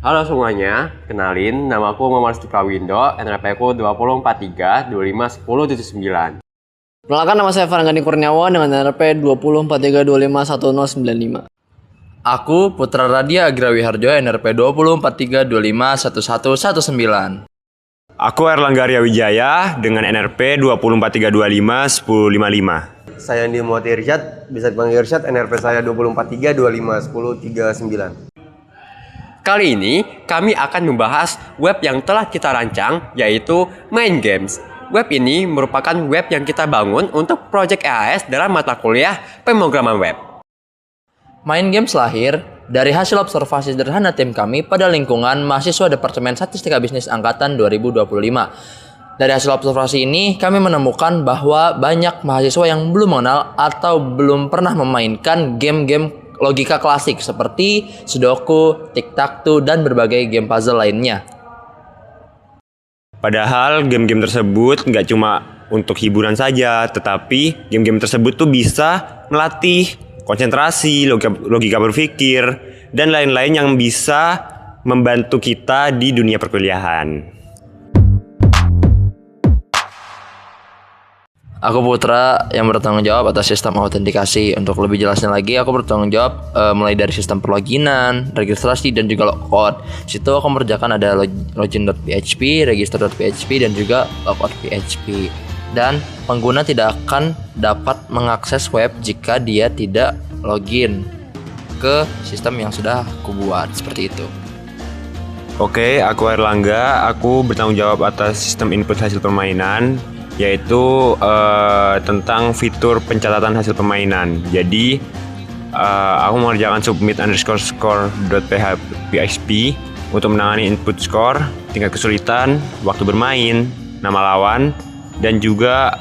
Halo semuanya, kenalin nama aku Muhammad Prawindo, NRP ku 2043251079. Perkenalkan, nama saya Farhanggani Kurniawan dengan NRP 2043251095. Aku Putra Radia Agrawi Harjo, NRP 2043251119. Aku Erlangga Arya Wijaya dengan NRP 2043251055. Saya Andi Muhammad Irsyad, bisa dipanggil Irsyad, NRP saya 2043251039. Kali ini kami akan membahas web yang telah kita rancang, yaitu Mind Games. Web ini merupakan web yang kita bangun untuk proyek EAS dalam mata kuliah pemrograman web. Mind Games lahir dari hasil observasi sederhana tim kami pada lingkungan mahasiswa Departemen Statistika Bisnis Angkatan 2025. Dari hasil observasi ini, kami menemukan bahwa banyak mahasiswa yang belum mengenal atau belum pernah memainkan game-game logika klasik seperti Sudoku, Tic-Tac-Toe, dan berbagai game puzzle lainnya. Padahal game-game tersebut nggak cuma untuk hiburan saja, tetapi game-game tersebut tuh bisa melatih konsentrasi, logika berpikir, dan lain-lain yang bisa membantu kita di dunia perkuliahan. Aku Putra yang bertanggung jawab atas sistem autentikasi. Untuk lebih jelasnya lagi, aku bertanggung jawab mulai dari sistem perloginan, registrasi, dan juga logout. Situ aku mengerjakan ada login.php, register.php, dan juga logout.php. Dan pengguna tidak akan dapat mengakses web jika dia tidak login ke sistem yang sudah aku buat, seperti itu. Oke, aku Erlangga, aku bertanggung jawab atas sistem input hasil permainan, yaitu tentang fitur pencatatan hasil permainan. Jadi aku mengerjakan submit_score.php untuk menangani input score, tingkat kesulitan, waktu bermain, nama lawan, dan juga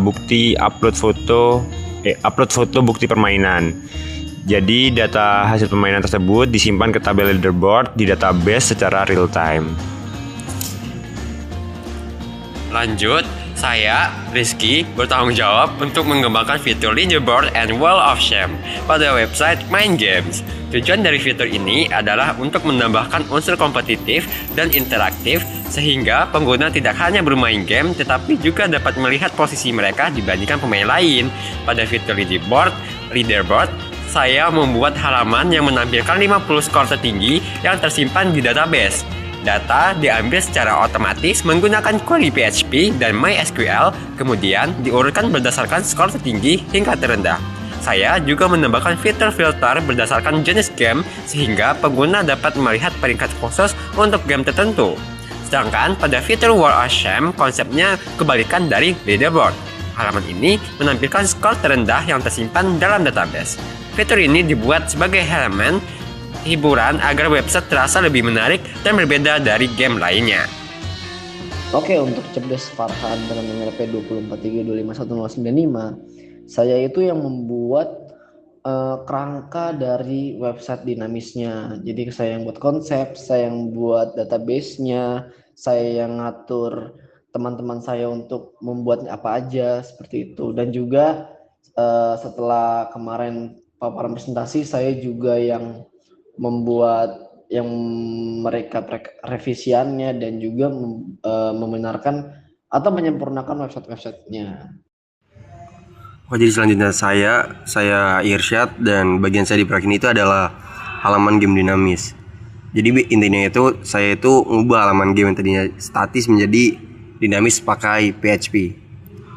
bukti upload foto bukti permainan. Jadi data hasil permainan tersebut disimpan ke tabel leaderboard di database secara real time. Lanjut, saya, Rizky, bertanggung jawab untuk mengembangkan fitur Leaderboard and Wall of Shame pada website Mind Games. Tujuan dari fitur ini adalah untuk menambahkan unsur kompetitif dan interaktif sehingga pengguna tidak hanya bermain game tetapi juga dapat melihat posisi mereka dibandingkan pemain lain. Pada fitur Leaderboard, saya membuat halaman yang menampilkan 50 skor tertinggi yang tersimpan di database. Data diambil secara otomatis menggunakan query PHP dan MySQL, kemudian diurutkan berdasarkan skor tertinggi hingga terendah. Saya juga menambahkan fitur filter berdasarkan jenis game sehingga pengguna dapat melihat peringkat khusus untuk game tertentu. Sedangkan pada fitur Wall of Shame, konsepnya kebalikan dari Leaderboard. Halaman ini menampilkan skor terendah yang tersimpan dalam database. Fitur ini dibuat sebagai elemen hiburan agar website terasa lebih menarik dan berbeda dari game lainnya. Oke, untuk cerdas Farhan dengan NRP 2043251095, saya itu yang membuat kerangka dari website dinamisnya. Jadi saya yang buat konsep, saya yang buat database-nya, saya yang ngatur teman-teman saya untuk membuat apa aja seperti itu. Dan juga setelah kemarin paparan presentasi, saya juga yang membuat yang mereka revisiannya dan juga membenarkan atau menyempurnakan website-websitenya. Jadi selanjutnya saya Irsyad, dan bagian saya di proyek ini itu adalah halaman game dinamis. Jadi intinya itu saya itu ngubah halaman game yang tadinya statis menjadi dinamis pakai PHP.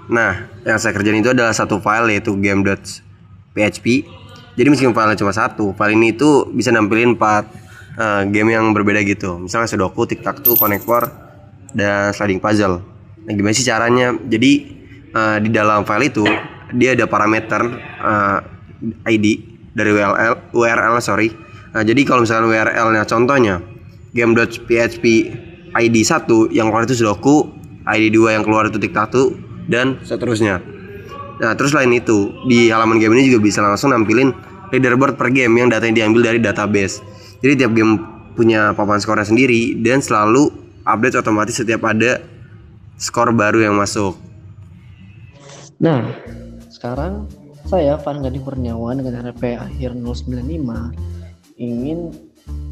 Nah, yang saya kerjain itu adalah satu file yaitu game.php. Jadi meskipun filenya cuma satu, file ini itu bisa nampilin 4 game yang berbeda gitu. Misalnya Sudoku, Tic-Tac-Toe, Connect 4, dan Sliding Puzzle. Nah, gimana sih caranya? Jadi di dalam file itu dia ada parameter ID dari URL. Nah, jadi kalau misalnya URL-nya contohnya game.php ID 1 yang keluar itu Sudoku, ID 2 yang keluar itu Tic-Tac-Toe, dan seterusnya. Nah, terus selain itu, di halaman game ini juga bisa langsung nampilin leaderboard per game yang datanya diambil dari database. Jadi tiap game punya papan skornya sendiri dan selalu update otomatis setiap ada skor baru yang masuk. Nah, sekarang Saya Van Gani Kurniawan dengan RP akhir 095 ingin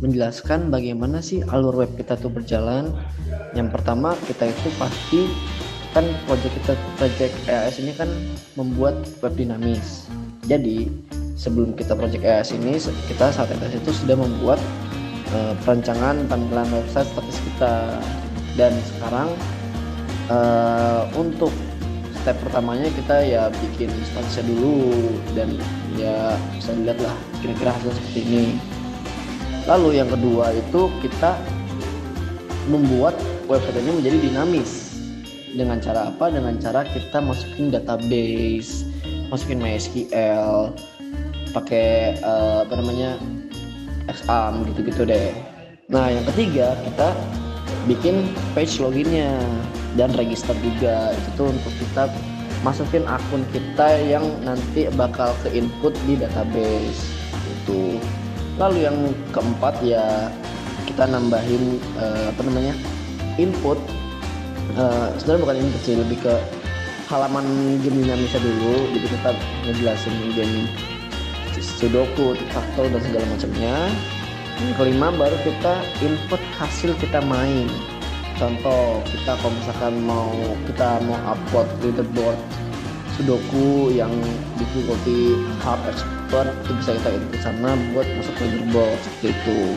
menjelaskan bagaimana sih alur web kita tuh berjalan. Yang pertama, kita itu pasti kan project EAS ini kan membuat web dinamis. Jadi sebelum kita project EAS ini, kita saat itu sudah membuat perancangan tampilan website statis kita. Dan sekarang untuk step pertamanya kita ya bikin statusnya dulu, dan ya bisa dilihat lah kira-kira hasil seperti ini. Lalu yang kedua itu kita membuat website ini menjadi dinamis. Dengan cara apa? Dengan cara kita masukin database, masukin MySQL, pakai XAMPP gitu-gitu deh. Nah yang ketiga kita bikin page loginnya dan register juga. Itu untuk kita masukin akun kita yang nanti bakal ke input di database itu. Lalu yang keempat ya kita nambahin input. Sebenarnya bukan input sih, lebih ke halaman game dinamisnya dulu. Jadi kita ngejelasin game Sudoku, tic-tac-toe dan segala macamnya. Yang kelima baru kita input hasil kita main. Contoh kita kalau misalkan kita mau upload leaderboard Sudoku yang difficulty hard expert, itu bisa kita input sana buat masuk leaderboard seperti itu.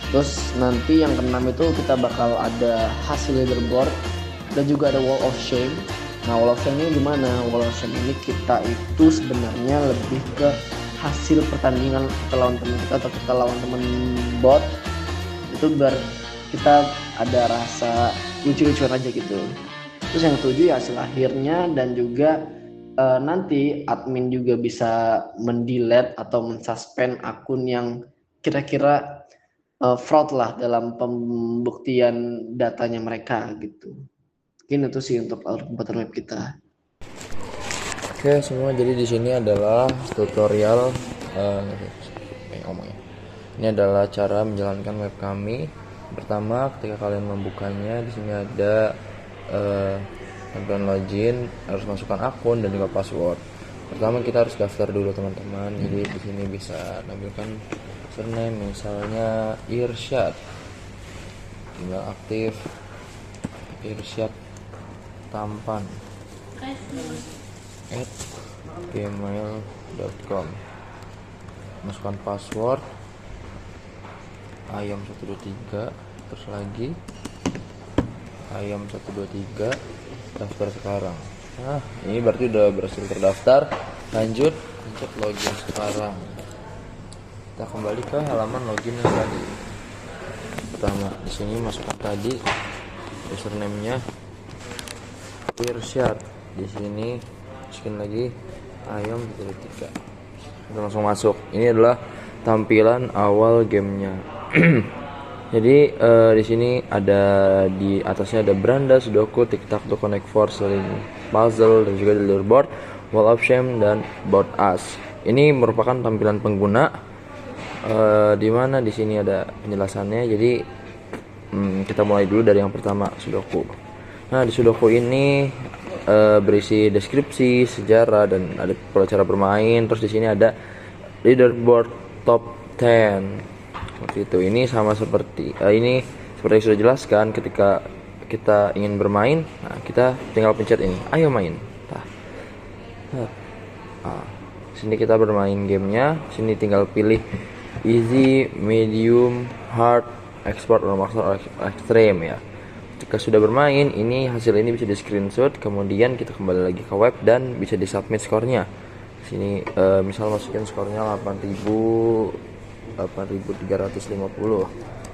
Terus nanti yang keenam itu kita bakal ada hasil leaderboard dan juga ada wall of shame. Nah wall of shame ini gimana? Wall of shame ini kita itu sebenarnya lebih ke hasil pertandingan kita lawan teman kita atau kita lawan teman bot, itu biar kita ada rasa lucu-lucuan aja gitu. Terus yang ketujuh ya hasil akhirnya, dan juga nanti admin juga bisa mendelete atau mensuspend akun yang kira-kira fraud lah dalam pembuktian datanya mereka gitu. Mungkin itu sih untuk alur pembuatan web kita. Oke semua, jadi di sini adalah tutorial ini adalah cara menjalankan web kami. Pertama, ketika kalian membukanya, di sini ada tampilan login, harus masukkan akun dan juga password. Pertama kita harus daftar dulu teman-teman. Jadi di sini bisa tampilkan username, misalnya Irsyad, tinggal aktif Irsyad Tampan @gmail.com, masukkan password ayam123, terus lagi ayam123, daftar sekarang. Nah ini berarti udah berhasil terdaftar. Lanjut pencet login sekarang. Kita kembali ke halaman login yang tadi. Pertama di sini masukkan tadi username-nya Irsyad, di sini masukin lagi ayam123. Kita langsung masuk. Ini adalah tampilan awal gamenya. Jadi di sini ada di atasnya ada beranda, Sudoku, tic-tac-toe, connect force, saling puzzle, dan juga leaderboard, wall of shame, dan about us. Ini merupakan tampilan pengguna di mana di sini ada penjelasannya. Jadi kita mulai dulu dari yang pertama, Sudoku. Nah di Sudoku ini berisi deskripsi, sejarah, dan ada pola cara bermain. Terus di sini ada leaderboard top 10. Seperti itu. Ini sama seperti ini seperti yang sudah jelaskan, ketika kita ingin bermain, nah kita tinggal pencet ini, ayo main. Sini kita bermain gamenya. Sini tinggal pilih easy, medium, hard, expert, or master, extreme ya. Ketika sudah bermain, ini hasil ini bisa di screenshot, kemudian kita kembali lagi ke web dan bisa di submit skornya. Sini misal masukin skornya 8.350.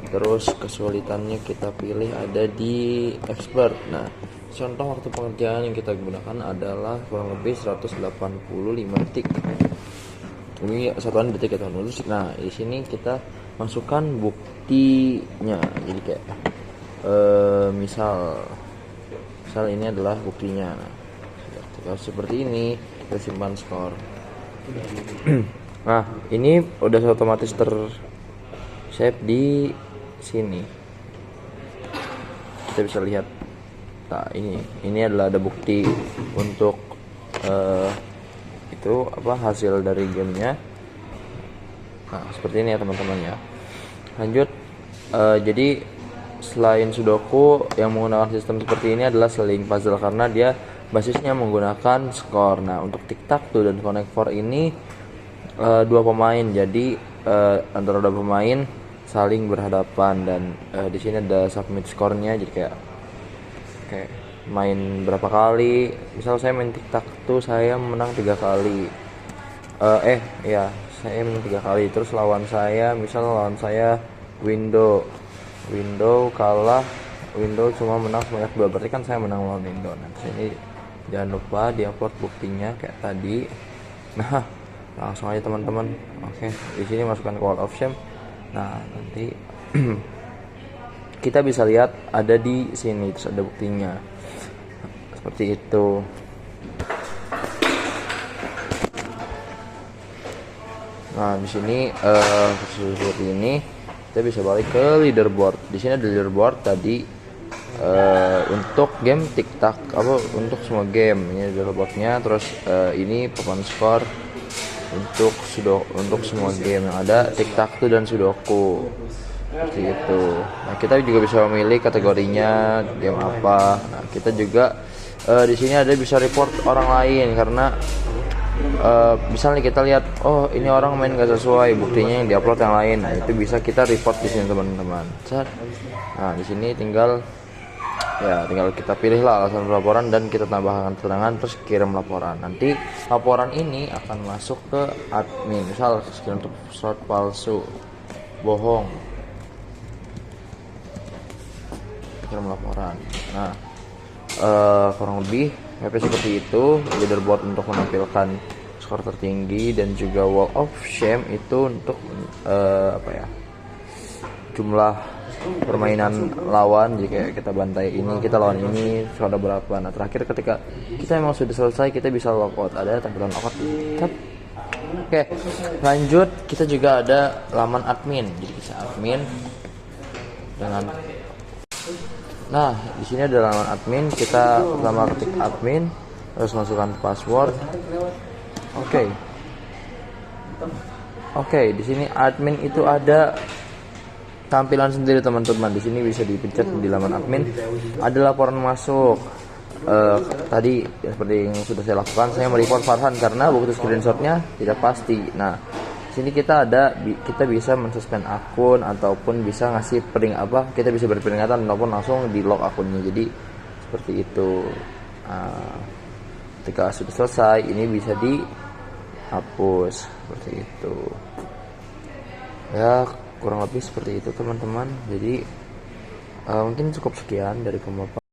Terus kesulitannya kita pilih ada di expert. Nah contoh waktu pengerjaan yang kita gunakan adalah kurang lebih 185 detik. Ini satuan detik atau nulis. Nah di sini kita masukkan buktinya. Jadi kayak misal ini adalah buktinya. Nah, seperti ini kita simpan skor. Nah ini udah otomatis save di sini. Kita bisa lihat. Nah ini adalah ada bukti untuk itu apa hasil dari gamenya. Nah seperti ini ya teman-teman ya. Lanjut, jadi selain Sudoku yang menggunakan sistem seperti ini adalah Sling Puzzle karena dia basisnya menggunakan skor. Nah untuk Tic-Tac-Toe dan Connect 4 ini dua pemain, jadi antara dua pemain saling berhadapan dan di sini ada submit skornya, jadi kayak main berapa kali. Misal saya main Tic-Tac-Toe saya menang 3 kali, saya menang 3 kali, terus lawan saya Window kalah, Window cuma menang sebanyak 2, berarti kan saya menang lawan Window. Nah sini jangan lupa diupload buktinya kayak tadi. Nah langsung aja teman-teman. Oke, di sini masukkan ke Wall of Shame. Nah nanti kita bisa lihat ada di sini, terus ada buktinya seperti itu. Nah di sini seperti ini kita bisa balik ke leaderboard. Di sini ada leaderboard tadi untuk game Tic-Tac, untuk semua game ini leaderboardnya. Terus ini papan skor untuk semua game yang ada Tic-Tac-Toe dan Sudoku seperti itu. Nah kita juga bisa memilih kategorinya game apa. Nah kita juga di sini ada bisa report orang lain karena misalnya kita lihat ini orang main gak sesuai, buktinya yang diupload yang lain. Nah itu bisa kita report di sini teman-teman. Nah di sini tinggal kita pilih lah alasan pelaporan dan kita tambahkan keterangan terus kirim laporan. Nanti laporan ini akan masuk ke admin. Misal untuk slot palsu, bohong, kirim laporan. Nah kurang lebih WP seperti itu. Leaderboard untuk menampilkan skor tertinggi dan juga Wall of Shame itu untuk jumlah permainan lawan. Jika kita bantai ini, kita lawan ini, sudah berapa. Nah terakhir ketika kita memang sudah selesai, kita bisa logout, ada tampilan logout. Oke, lanjut kita juga ada laman admin. Jadi bisa admin dengan di sini ada laman admin. Kita pertama ketik admin, terus masukkan password. Oke, di sini admin itu ada tampilan sendiri teman-teman. Di sini bisa dipencet di laman admin, ada laporan masuk. Tadi seperti yang sudah saya lakukan, saya mereport Farhan karena bukti screenshotnya tidak pasti. Nah sini kita bisa mensuspend akun ataupun bisa ngasih kita bisa berperingatan ataupun langsung di lock akunnya. Jadi seperti itu. Ketika sudah selesai ini bisa dihapus seperti itu ya, kurang lebih seperti itu teman-teman. Jadi mungkin cukup sekian dari Kemapa.